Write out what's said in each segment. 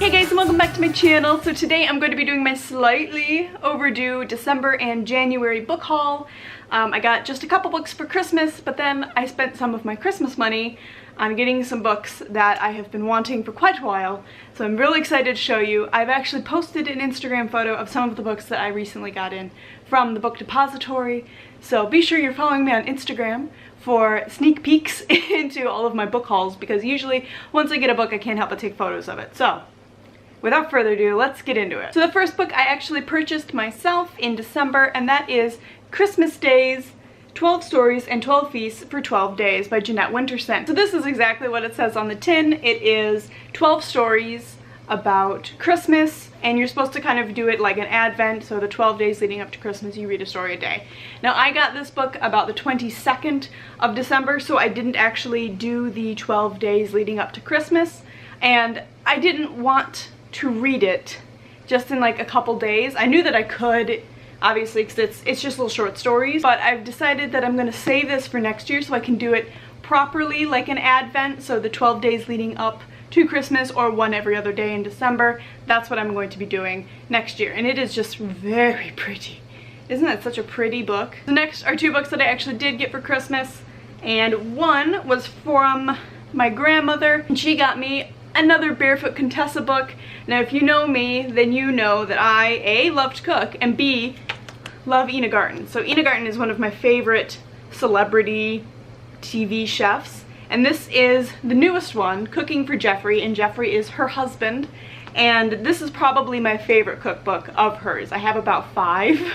Hey guys, and welcome back to my channel. So today I'm going to be doing my slightly overdue December and January book haul. I got just a couple books for Christmas, but then I spent some of my Christmas money on getting some books that I have been wanting for quite a while. So I'm really excited to show you. I've actually posted an Instagram photo of some of the books that I recently got in from the book depository. So be sure you're following me on Instagram for sneak peeks into all of my book hauls, because usually once I get a book I can't help but take photos of it. So without further ado, let's get into it. So the first book I actually purchased myself in December, and that is Christmas Days, 12 Stories and 12 Feasts for 12 Days by Jeanette Winterson. So this is exactly what it says on the tin. It is 12 stories about Christmas, and you're supposed to kind of do it like an Advent, so the 12 days leading up to Christmas you read a story a day. Now I got this book about the 22nd of December, so I didn't actually do the 12 days leading up to Christmas, and I didn't want to read it just in like a couple days. I knew that I could, obviously, because it's just little short stories, but I've decided that I'm going to save this for next year so I can do it properly like an Advent, so the 12 days leading up to Christmas, or one every other day in December. That's what I'm going to be doing next year, and it is just very pretty. Isn't that such a pretty book? The next are two books that I actually did get for Christmas, and one was from my grandmother, and she got me another Barefoot Contessa book. Now if you know me, then you know that I A, love to cook, and B, love Ina Garten. So Ina Garten is one of my favorite celebrity TV chefs, and this is the newest one, Cooking for Jeffrey, and Jeffrey is her husband, and this is probably my favorite cookbook of hers. I have about 5,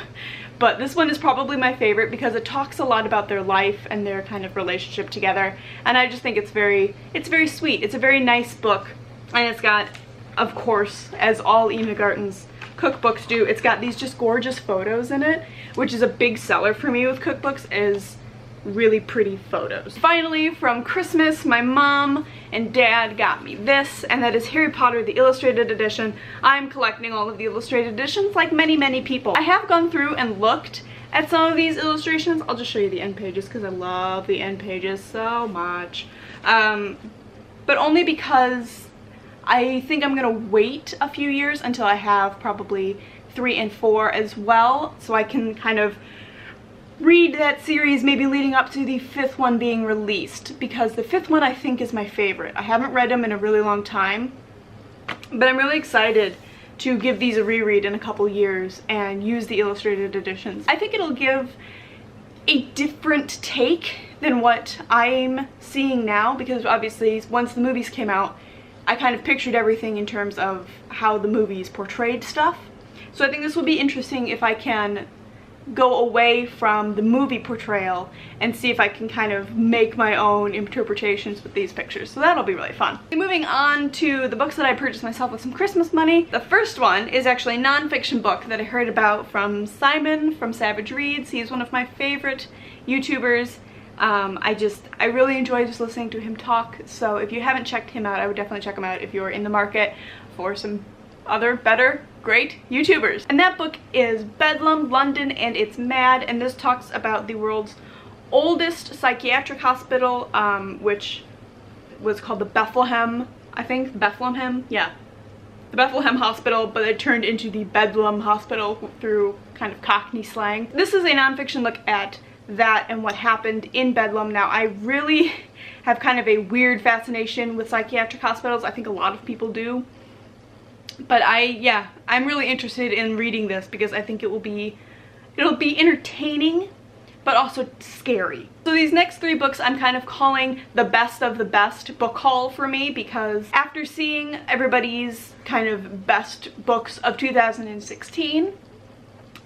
but this one is probably my favorite because it talks a lot about their life and their kind of relationship together, and I just think it's very sweet. It's a very nice book, and it's got, of course, as all Ina Garten's cookbooks do, it's got these just gorgeous photos in it, which is a big seller for me with cookbooks, is really pretty photos. Finally, from Christmas, my mom and dad got me this, and that is Harry Potter the Illustrated Edition. I'm collecting all of the illustrated editions like many people. I have gone through and looked at some of these illustrations. I'll just show you the end pages because I love the end pages so much, but only because I think I'm gonna wait a few years until I have probably 3 and 4 as well, so I can kind of read that series maybe leading up to the 5th one being released, because the 5th one I think is my favorite. I haven't read them in a really long time, but I'm really excited to give these a reread in a couple years and use the illustrated editions. I think it'll give a different take than what I'm seeing now, because obviously once the movies came out I kind of pictured everything in terms of how the movies portrayed stuff. So I think this will be interesting if I can go away from the movie portrayal and see if I can kind of make my own interpretations with these pictures. So that'll be really fun. Moving on to the books that I purchased myself with some Christmas money. The first one is actually a non-fiction book that I heard about from Simon from Savage Reads. He's one of my favorite YouTubers. I really enjoy just listening to him talk, so if you haven't checked him out, I would definitely check him out if you're in the market for some other better great YouTubers. And that book is Bedlam, London and It's Mad, and this talks about the world's oldest psychiatric hospital, which was called the Bethlehem, I think, Bethlehem, yeah, the Bethlehem Hospital, but it turned into the Bedlam Hospital through kind of Cockney slang. This is a nonfiction look at that and what happened in Bedlam. Now I really have kind of a weird fascination with psychiatric hospitals. I think a lot of people do. But I'm really interested in reading this because I think it'll be entertaining, but also scary. So these next 3 books I'm kind of calling the best of the best book haul for me, because after seeing everybody's kind of best books of 2016,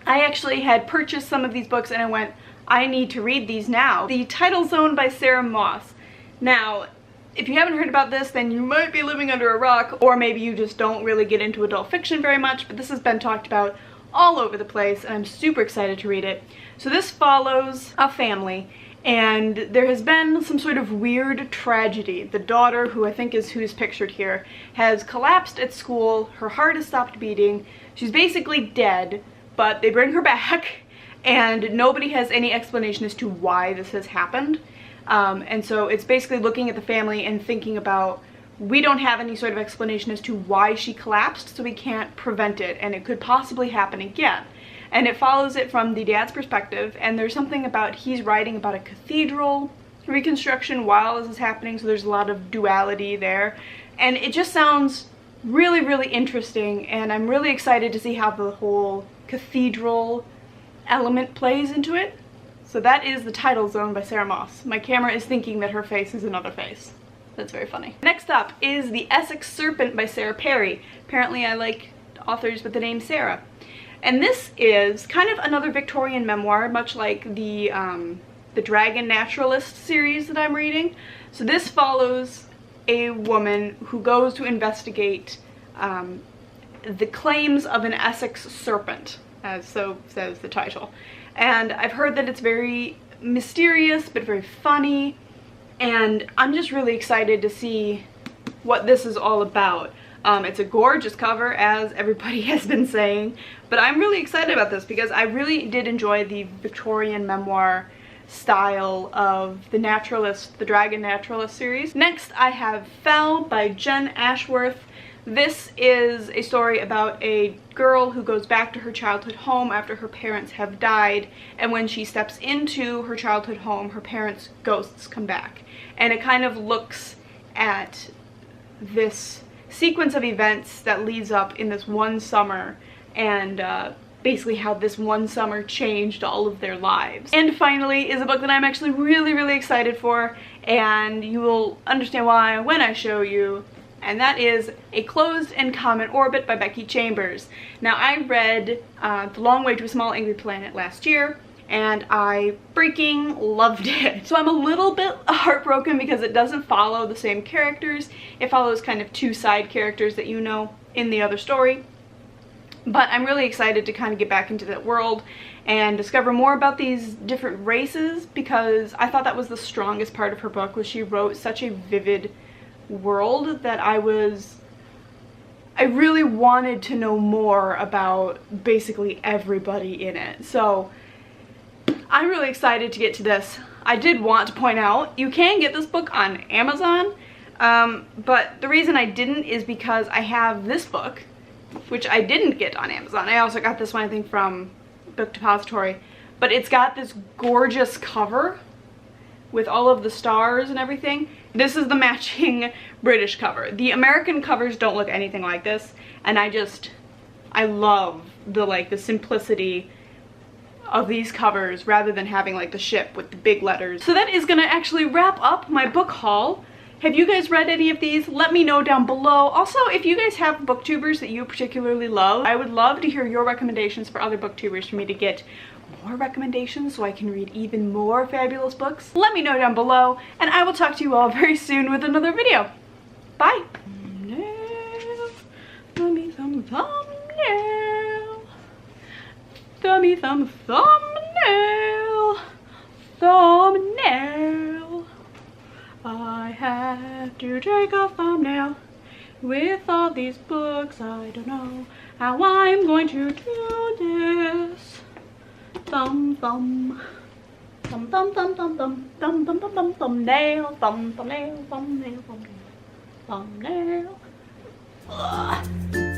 I actually had purchased some of these books and I went, I need to read these now. The Title Zone by Sarah Moss. Now, if you haven't heard about this, then you might be living under a rock, or maybe you just don't really get into adult fiction very much, but this has been talked about all over the place and I'm super excited to read it. So this follows a family, and there has been some sort of weird tragedy. The daughter, who I think is who's pictured here, has collapsed at school, her heart has stopped beating, she's basically dead, but they bring her back and nobody has any explanation as to why this has happened. And so it's basically looking at the family and thinking about we don't have any sort of explanation as to why she collapsed, so we can't prevent it, and it could possibly happen again. And it follows it from the dad's perspective, and there's something about he's writing about a cathedral reconstruction while this is happening, so there's a lot of duality there. And it just sounds really, really interesting, and I'm really excited to see how the whole cathedral element plays into it. So that is The Title Zone by Sarah Moss. My camera is thinking that her face is another face. That's very funny. Next up is The Essex Serpent by Sarah Perry. Apparently I like authors with the name Sarah. And this is kind of another Victorian memoir, much like the Dragon Naturalist series that I'm reading. So this follows a woman who goes to investigate the claims of an Essex serpent, as so says the title. And I've heard that it's very mysterious but very funny, and I'm just really excited to see what this is all about. It's a gorgeous cover, as everybody has been saying, but I'm really excited about this because I really did enjoy the Victorian memoir style of the Naturalist, the Dragon Naturalist series. Next I have Fell by Jen Ashworth. This is a story about a girl who goes back to her childhood home after her parents have died, and when she steps into her childhood home, her parents' ghosts come back. And it kind of looks at this sequence of events that leads up in this one summer, and basically how this one summer changed all of their lives. And finally is a book that I'm actually really, really excited for, and you will understand why when I show you, and that is A Closed and Common Orbit by Becky Chambers. Now I read The Long Way to a Small Angry Planet last year, and I freaking loved it. So I'm a little bit heartbroken because it doesn't follow the same characters. It follows kind of two side characters that you know in the other story. But I'm really excited to kind of get back into that world and discover more about these different races, because I thought that was the strongest part of her book, was she wrote such a vivid world that I really wanted to know more about basically everybody in it. So I'm really excited to get to this. I did want to point out, you can get this book on Amazon, but the reason I didn't is because I have this book, which I didn't get on Amazon. I also got this one, I think, from Book Depository, but it's got this gorgeous cover with all of the stars and everything. This is the matching British cover. The American covers don't look anything like this, and I love the simplicity of these covers rather than having like the ship with the big letters. So that is gonna actually wrap up my book haul. Have you guys read any of these? Let me know down below. Also, if you guys have booktubers that you particularly love, I would love to hear your recommendations for other booktubers for me to get more recommendations so I can read even more fabulous books. Let me know down below, and I will talk to you all very soon with another video. Bye! Thumb me some thumbnail. Thumb me some thumbnail. Thumbnail. I have to take a thumbnail with all these books. I don't know how I'm going to do this. Thumb, thumb. Thumb, thumb, thumb, thumb, thumb, thumb, thumb, thumb, thumb, thumbnail, thumb, thumbnail, thumbnail, thumbnail, thumbnail. Ugh.